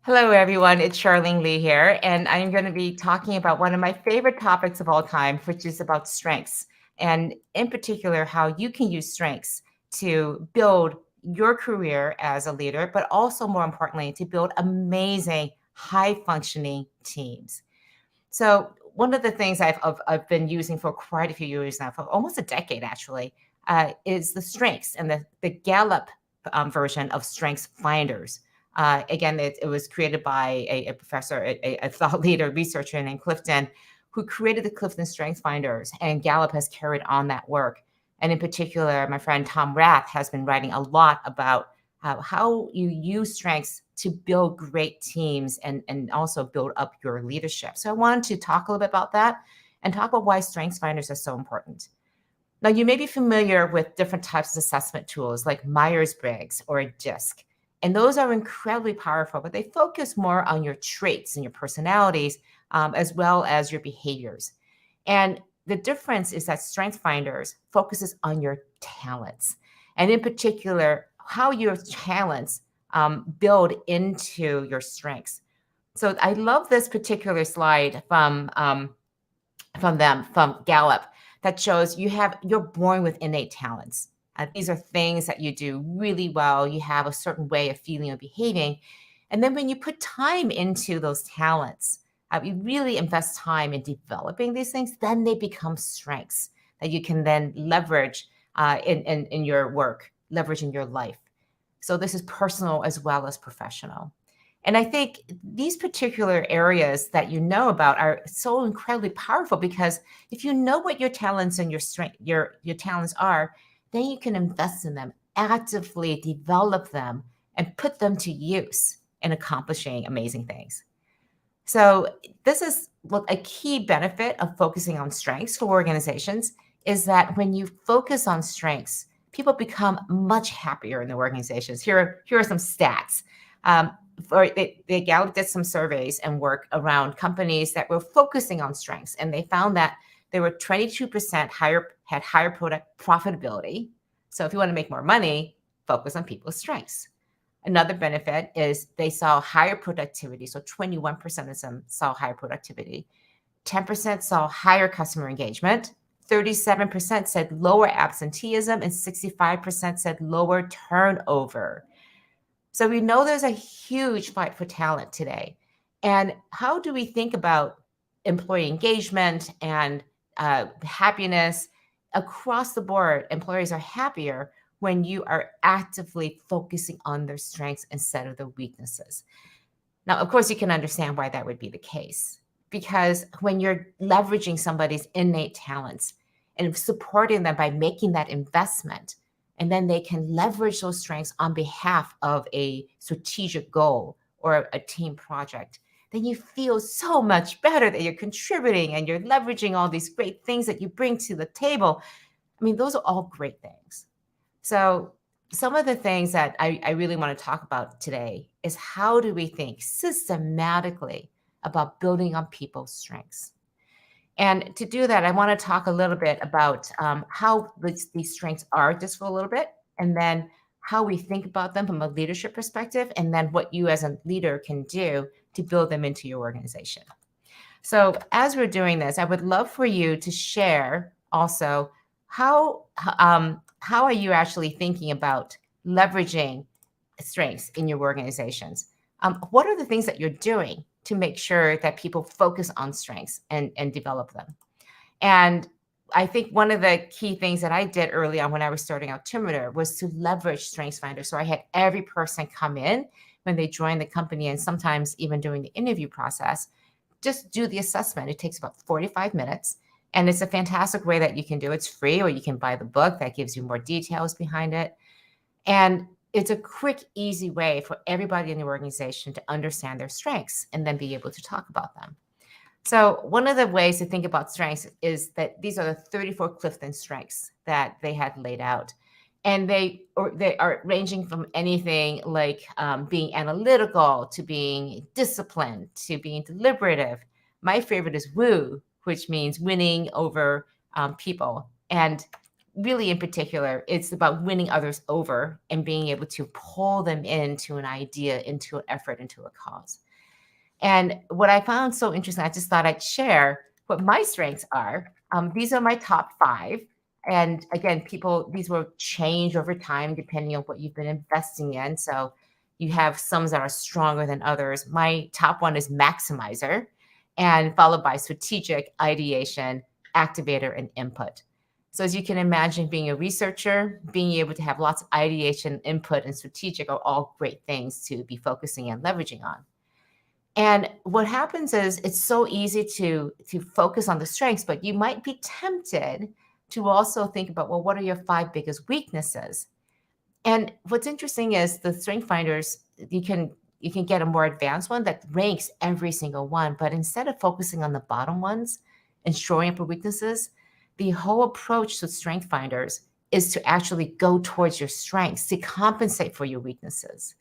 Hello, everyone. It's Charlene Lee here, and I'm going to be talking about one of my favorite topics of all time, which is about strengths, and in particular, how you can use strengths to build your career as a leader, but also more importantly, to build amazing, high functioning teams. So, one of the things I've been using for quite a few years now, for almost a decade actually, is the strengths and the Gallup version of Strengths Finders. Again, it was created by a professor, a thought leader, researcher named Clifton, who created the Clifton Strengths Finders, and Gallup has carried on that work. And in particular, my friend Tom Rath has been writing a lot about how you use strengths to build great teams and also build up your leadership. So I wanted to talk a little bit about that and talk about why strengths finders are so important. Now, you may be familiar with different types of assessment tools like Myers-Briggs or DISC, and those are incredibly powerful, but they focus more on your traits and your personalities, as well as your behaviors. And the difference is that Strength Finders focuses on your talents, and in particular, how your talents build into your strengths. So I love this particular slide from Gallup that shows you're born with innate talents. These are things that you do really well. You have a certain way of feeling or behaving. And then when you put time into those talents, you really invest time in developing these things, then they become strengths that you can then leverage in your work, leverage in your life. So this is personal as well as professional. And I think these particular areas that you know about are so incredibly powerful because if you know what your talents and your strength, your talents are, then you can invest in them, actively develop them, and put them to use in accomplishing amazing things. So this is what a key benefit of focusing on strengths for organizations is that when you focus on strengths, people become much happier in the organizations. Here are some stats. Um, they Gallup did some surveys and work around companies that were focusing on strengths, and they found that they were 22% had higher product profitability. So if you want to make more money, focus on people's strengths. Another benefit is they saw higher productivity. So 21% of them saw higher productivity. 10% saw higher customer engagement. 37% said lower absenteeism, and 65% said lower turnover. So we know there's a huge fight for talent today. And how do we think about employee engagement and happiness? Across the board, employees are happier when you are actively focusing on their strengths instead of their weaknesses. Now, of course, you can understand why that would be the case, because when you're leveraging somebody's innate talents and supporting them by making that investment, and then they can leverage those strengths on behalf of a strategic goal or a team project, then you feel so much better that you're contributing and you're leveraging all these great things that you bring to the table. I mean, those are all great things. So, some of the things that I really want to talk about today is how do we think systematically about building on people's strengths? And to do that, I want to talk a little bit about how these strengths are just for a little bit, and then how we think about them from a leadership perspective, and then what you as a leader can do to build them into your organization. So, as we're doing this, I would love for you to share also how are you actually thinking about leveraging strengths in your organizations? What are the things that you're doing to make sure that people focus on strengths and develop them? And I think one of the key things that I did early on when I was starting out Timoder was to leverage Strengths Finder. So I had every person come in when they joined the company, and sometimes even during the interview process, just do the assessment. It takes about 45 minutes. And it's a fantastic way that you can do it. It's free, or you can buy the book that gives you more details behind it. And it's a quick, easy way for everybody in the organization to understand their strengths and then be able to talk about them. So one of the ways to think about strengths is that these are the 34 Clifton strengths that they had laid out. And they are ranging from anything like being analytical to being disciplined to being deliberative. My favorite is WOO, which means winning over people. And really in particular, it's about winning others over and being able to pull them into an idea, into an effort, into a cause. And what I found so interesting, I just thought I'd share what my strengths are. These are my top five. And again, these will change over time depending on what you've been investing in. So you have some that are stronger than others. My top one is maximizer, and followed by strategic, ideation, activator, and input. So as you can imagine, being a researcher, being able to have lots of ideation, input, and strategic are all great things to be focusing and leveraging on. And what happens is it's so easy to focus on the strengths, but you might be tempted to also think about, well, what are your five biggest weaknesses? And what's interesting is the strength finders, you can get a more advanced one that ranks every single one, but instead of focusing on the bottom ones and showing up your weaknesses, the whole approach to strength finders is to actually go towards your strengths to compensate for your weaknesses,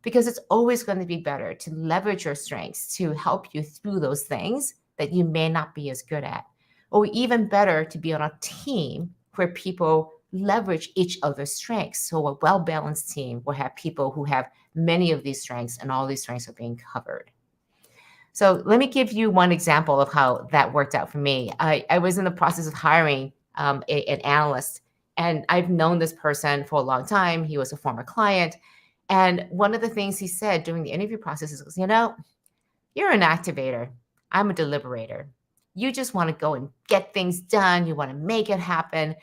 because it's always going to be better to leverage your strengths to help you through those things that you may not be as good at. Or even better to be on a team where people leverage each other's strengths. So a well-balanced team will have people who have many of these strengths, and all these strengths are being covered. So let me give you one example of how that worked out for me. I was in the process of hiring an analyst, and I've known this person for a long time. He was a former client. And one of the things he said during the interview process is, you're an activator. I'm a deliberator. You just want to go and get things done. You want to make it happen.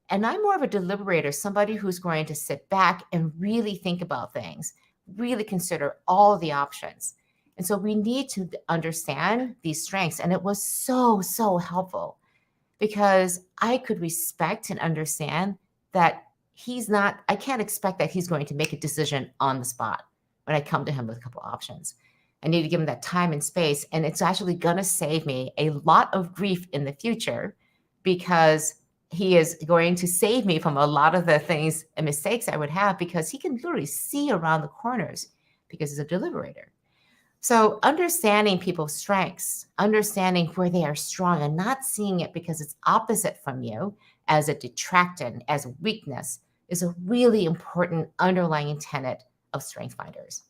And I'm more of a deliberator, somebody who's going to sit back and really think about things, really consider all the options. And so we need to understand these strengths. And it was so, so helpful because I could respect and understand that I can't expect that he's going to make a decision on the spot when I come to him with a couple options. I need to give him that time and space. And it's actually going to save me a lot of grief in the future, because he is going to save me from a lot of the things and mistakes I would have, because he can literally see around the corners because he's a deliberator. So understanding people's strengths, understanding where they are strong and not seeing it because it's opposite from you as a detractant, as a weakness, is a really important underlying tenet of strength finders.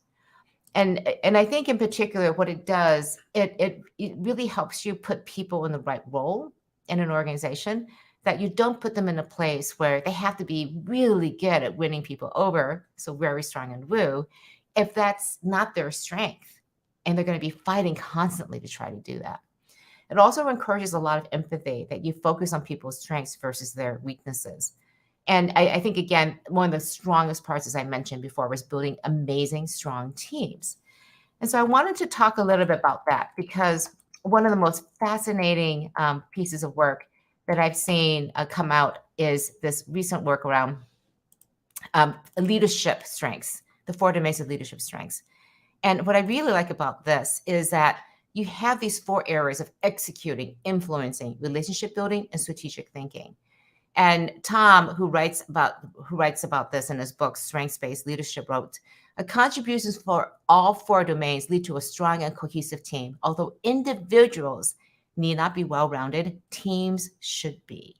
And I think in particular, what it does, it really helps you put people in the right role in an organization, that you don't put them in a place where they have to be really good at winning people over, so very strong in woo, if that's not their strength, and they're going to be fighting constantly to try to do that. It also encourages a lot of empathy, that you focus on people's strengths versus their weaknesses. And I think, again, one of the strongest parts, as I mentioned before, was building amazing, strong teams. And so I wanted to talk a little bit about that, because one of the most fascinating pieces of work that I've seen come out is this recent work around leadership strengths, the 4 domains of leadership strengths. And what I really like about this is that you have these 4 areas of executing, influencing, relationship building, and strategic thinking. And Tom, who writes about this in his book, Strengths-Based Leadership, wrote, contributions for all 4 domains lead to a strong and cohesive team. Although individuals need not be well-rounded, teams should be.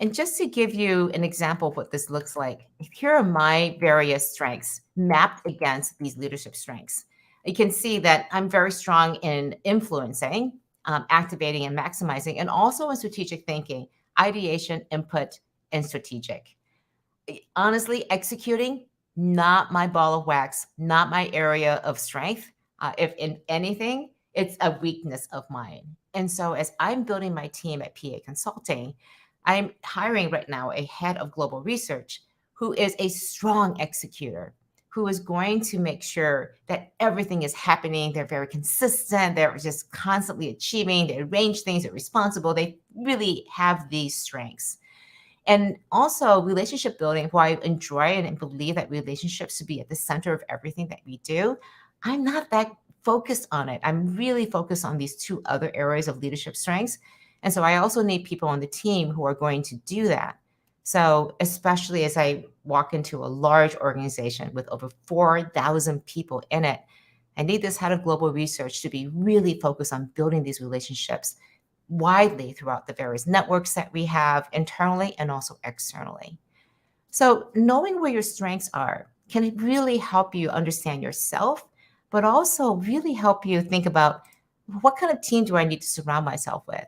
And just to give you an example of what this looks like, here are my various strengths mapped against these leadership strengths. You can see that I'm very strong in influencing, activating, and maximizing, and also in strategic thinking, ideation, input, and strategic. Honestly, executing, not my ball of wax, not my area of strength. If in anything, it's a weakness of mine. And so as I'm building my team at PA Consulting, I'm hiring right now a head of global research who is a strong executor, who is going to make sure that everything is happening. They're very consistent. They're just constantly achieving. They arrange things. They're responsible. They really have these strengths. And also relationship building, who I enjoy and believe that relationships should be at the center of everything that we do. I'm not that focused on it. I'm really focused on these 2 other areas of leadership strengths. And so I also need people on the team who are going to do that. So especially as I walk into a large organization with over 4,000 people in it, I need this head of global research to be really focused on building these relationships, widely throughout the various networks that we have internally and also externally. So, knowing where your strengths are can really help you understand yourself, but also really help you think about what kind of team do I need to surround myself with?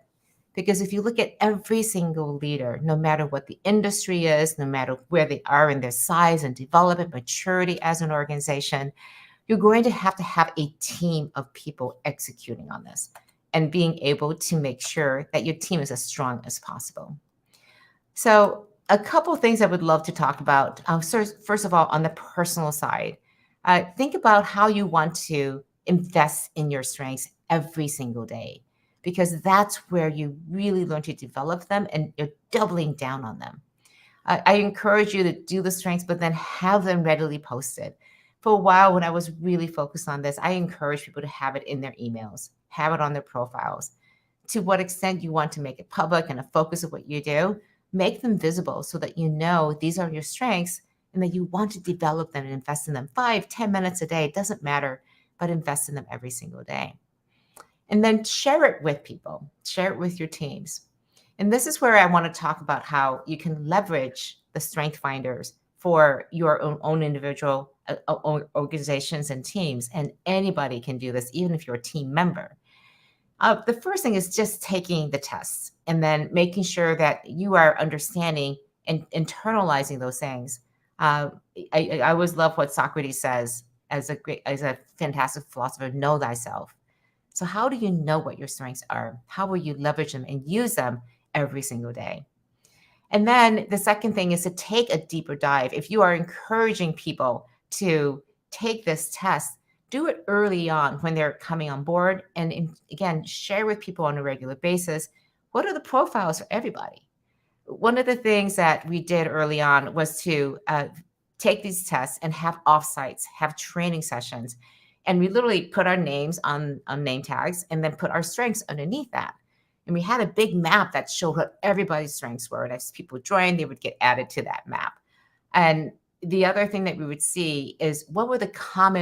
Because if you look at every single leader, no matter what the industry is, no matter where they are in their size and development, maturity as an organization, you're going to have a team of people executing on this and being able to make sure that your team is as strong as possible. So, a couple of things I would love to talk about. First of all, on the personal side, think about how you want to invest in your strengths every single day, because that's where you really learn to develop them and you're doubling down on them. I encourage you to do the strengths, but then have them readily posted. For a while, when I was really focused on this, I encourage people to have it in their emails, have it on their profiles. To what extent you want to make it public and a focus of what you do, make them visible so that you know these are your strengths and that you want to develop them and invest in them 5, 10 minutes a day. It doesn't matter, but invest in them every single day. And then share it with people, share it with your teams. And this is where I want to talk about how you can leverage the strength finders for your own individual organizations and teams. And anybody can do this, even if you're a team member. The first thing is just taking the tests and then making sure that you are understanding and internalizing those things. I always love what Socrates says as a fantastic philosopher: know thyself. So how do you know what your strengths are? How will you leverage them and use them every single day? And then the second thing is to take a deeper dive. If you are encouraging people to take this test, do it early on when they're coming on board. And again, share with people on a regular basis what are the profiles for everybody. One of the things that we did early on was to take these tests and have offsites, have training sessions. And we literally put our names on name tags and then put our strengths underneath that. And we had a big map that showed what everybody's strengths were. And as people joined, they would get added to that map. And the other thing that we would see is what were the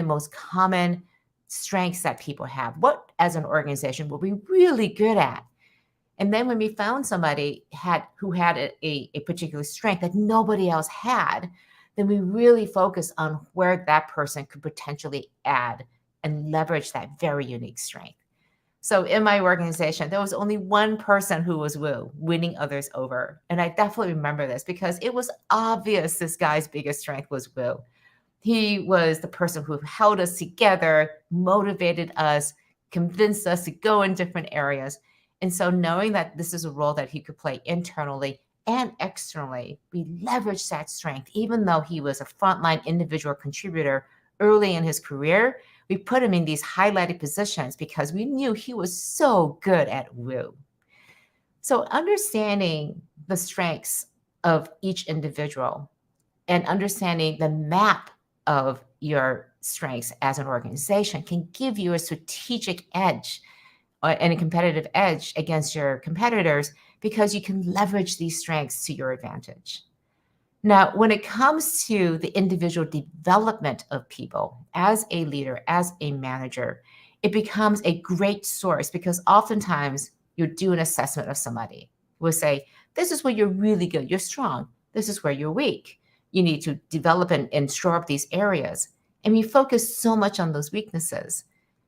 most common strengths that people have? What, as an organization, were we really good at? And then when we found somebody who had a particular strength that nobody else had, then we really focus on where that person could potentially add and leverage that very unique strength. So in my organization, there was only one person who was Woo, winning others over. And I definitely remember this because it was obvious this guy's biggest strength was Woo. He was the person who held us together, motivated us, convinced us to go in different areas. And so knowing that this is a role that he could play internally and externally, we leveraged that strength. Even though he was a frontline individual contributor early in his career, we put him in these highlighted positions because we knew he was so good at Woo. So understanding the strengths of each individual and understanding the map of your strengths as an organization can give you a strategic edge and a competitive edge against your competitors because you can leverage these strengths to your advantage. Now, when it comes to the individual development of people as a leader, as a manager, it becomes a great source because oftentimes you do an assessment of somebody. We'll say, this is where you're really good, you're strong. This is where you're weak. You need to develop and shore up these areas. And we focus so much on those weaknesses.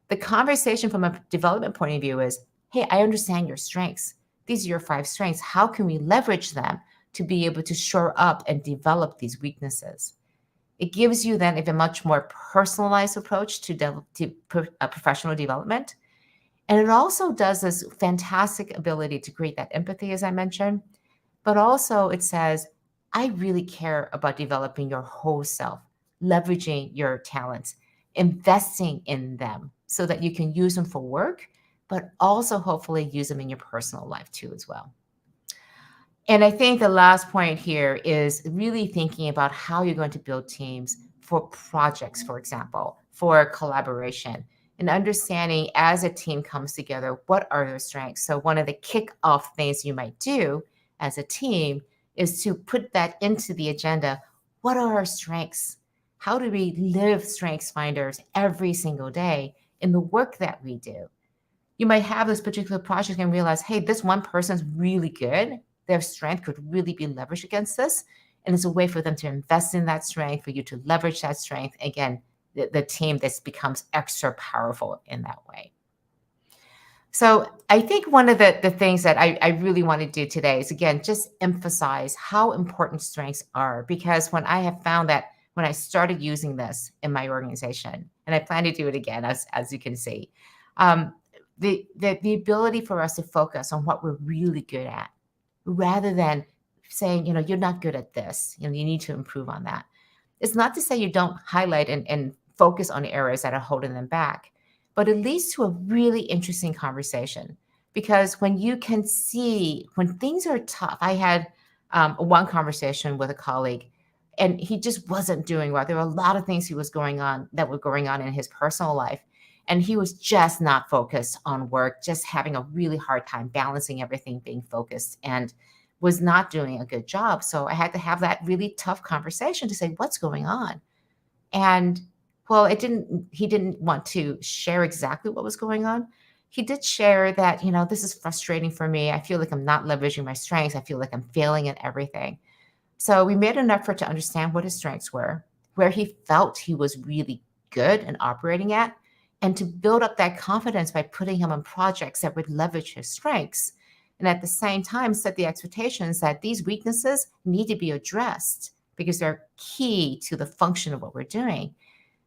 The conversation from a development point of view is, hey, I understand your strengths. These are your 5 strengths. How can we leverage them to be able to shore up and develop these weaknesses? It gives you then a much more personalized approach to professional development. And it also does this fantastic ability to create that empathy, as I mentioned, but also it says, I really care about developing your whole self, leveraging your talents, investing in them so that you can use them for work, but also hopefully use them in your personal life too as well. And I think the last point here is really thinking about how you're going to build teams for projects, for example, for collaboration, and understanding as a team comes together, what are their strengths? So one of the kickoff things you might do as a team is to put that into the agenda. What are our strengths? How do we live strengths finders every single day in the work that we do? You might have this particular project and realize, hey, this one person's really good. Their strength could really be leveraged against this. And it's a way for them to invest in that strength, for you to leverage that strength. Again, the team this becomes extra powerful in that way. So I think one of the things that I really want to do today is, again, just emphasize how important strengths are. Because when I have found that when I started using this in my organization, and I plan to do it again, as you can see, um, the ability for us to focus on what we're really good at, rather than saying, you're not good at this, you need to improve on that. It's not to say you don't highlight and focus on areas that are holding them back, but it leads to a really interesting conversation. Because when you can see when things are tough, I had one conversation with a colleague, and he just wasn't doing well. There were a lot of things that were going on in his personal life, and he was just not focused on work, just having a really hard time balancing everything, being focused, and was not doing a good job. So I had to have that really tough conversation to say, what's going on? And well, he didn't want to share exactly what was going on. He did share that, this is frustrating for me. I feel like I'm not leveraging my strengths. I feel like I'm failing at everything. So we made an effort to understand what his strengths were, where he felt he was really good and operating at, and to build up that confidence by putting him on projects that would leverage his strengths. And at the same time, set the expectations that these weaknesses need to be addressed because they're key to the function of what we're doing.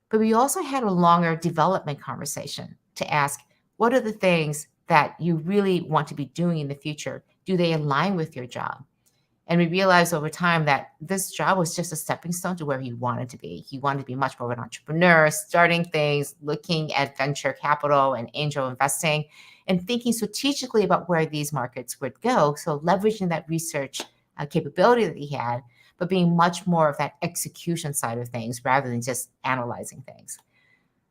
But we also had a longer development conversation to ask, what are the things that you really want to be doing in the future? Do they align with your job? And we realized over time that this job was just a stepping stone to where he wanted to be. He wanted to be much more of an entrepreneur, starting things, looking at venture capital and angel investing, and thinking strategically about where these markets would go. So leveraging that research capability that he had, but being much more of that execution side of things rather than just analyzing things.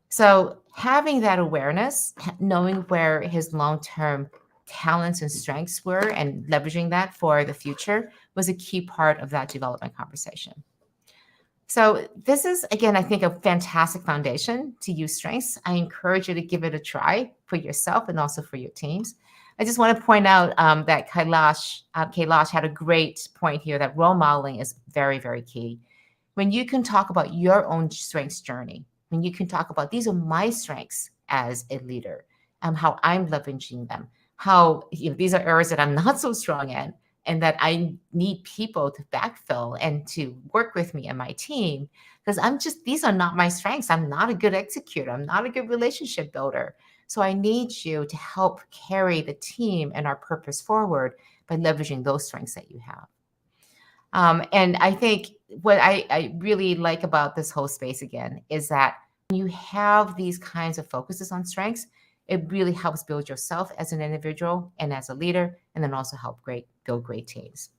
So having that awareness, knowing where his long-term talents and strengths were and leveraging that for the future was a key part of that development conversation. So this is, again, I think, a fantastic foundation to use strengths. I encourage you to give it a try for yourself and also for your teams. I just want to point out that Kailash had a great point here that role modeling is very, very key. When you can talk about your own strengths journey, when you can talk about these are my strengths as a leader, how I'm leveraging them, how these are areas that I'm not so strong in, and that I need people to backfill and to work with me and my team, because these are not my strengths. I'm not a good executor. I'm not a good relationship builder. So I need you to help carry the team and our purpose forward by leveraging those strengths that you have. And I think what I really like about this whole space, again, is that when you have these kinds of focuses on strengths, it really helps build yourself as an individual and as a leader, and then also help build great teams.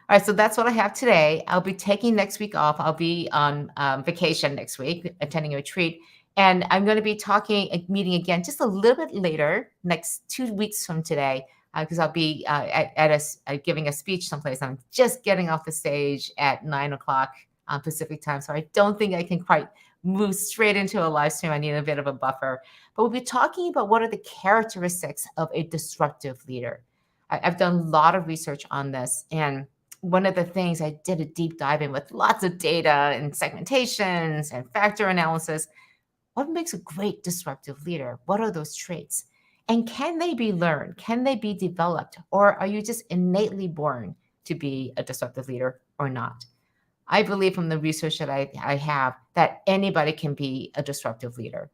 All right, so that's what I have today. I'll be taking next week off. I'll be on vacation next week, attending a retreat. And I'm going to be meeting again just a little bit later, next 2 weeks from today, because I'll be giving a speech someplace. I'm just getting off the stage at 9 o'clock Pacific time. So I don't think I can quite move straight into a live stream. I need a bit of a buffer. But we'll be talking about what are the characteristics of a disruptive leader. I've done a lot of research on this. And one of the things I did a deep dive in with lots of data and segmentations and factor analysis. What makes a great disruptive leader? What are those traits? And can they be learned? Can they be developed? Or are you just innately born to be a disruptive leader or not? I believe from the research that I have that anybody can be a disruptive leader.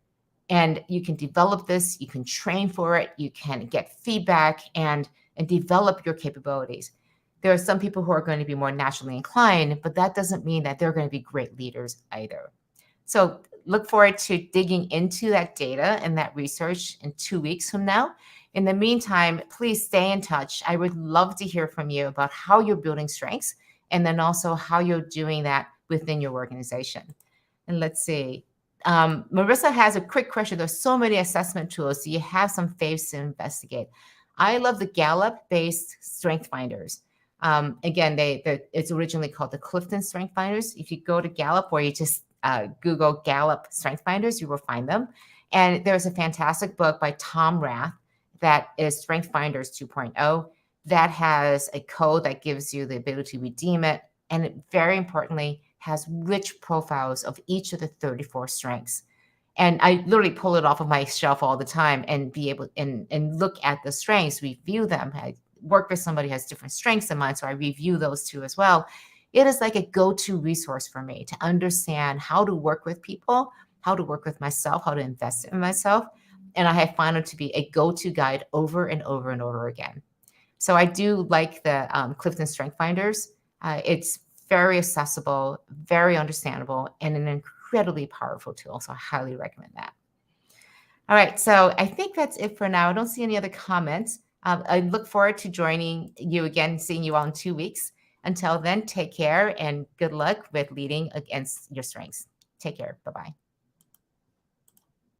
And you can develop this, you can train for it, you can get feedback and develop your capabilities. There are some people who are going to be more naturally inclined, but that doesn't mean that they're going to be great leaders either. So look forward to digging into that data and that research in 2 weeks from now. In the meantime, please stay in touch. I would love to hear from you about how you're building strengths and then also how you're doing that within your organization. And let's see. Marissa has a quick question. There's so many assessment tools. Do you have some faves to investigate? I love the Gallup-based Strength Finders. Again, it's originally called the Clifton Strength Finders. If you go to Gallup or you just Google Gallup Strength Finders, you will find them. And there's a fantastic book by Tom Rath that is Strength Finders 2.0. That has a code that gives you the ability to redeem it. And it very importantly has rich profiles of each of the 34 strengths. And I literally pull it off of my shelf all the time and be able and look at the strengths, review them. I work with somebody who has different strengths than mine, so I review those too as well. It is like a go-to resource for me to understand how to work with people, how to work with myself, how to invest in myself. And I have found it to be a go-to guide over and over and over again. So I do like the Clifton Strength Finders. It's very accessible, very understandable, and an incredibly powerful tool. So I highly recommend that. All right, so I think that's it for now. I don't see any other comments. I look forward to joining you again, seeing you all in 2 weeks. Until then, take care and good luck with leading against your strengths. Take care. Bye-bye.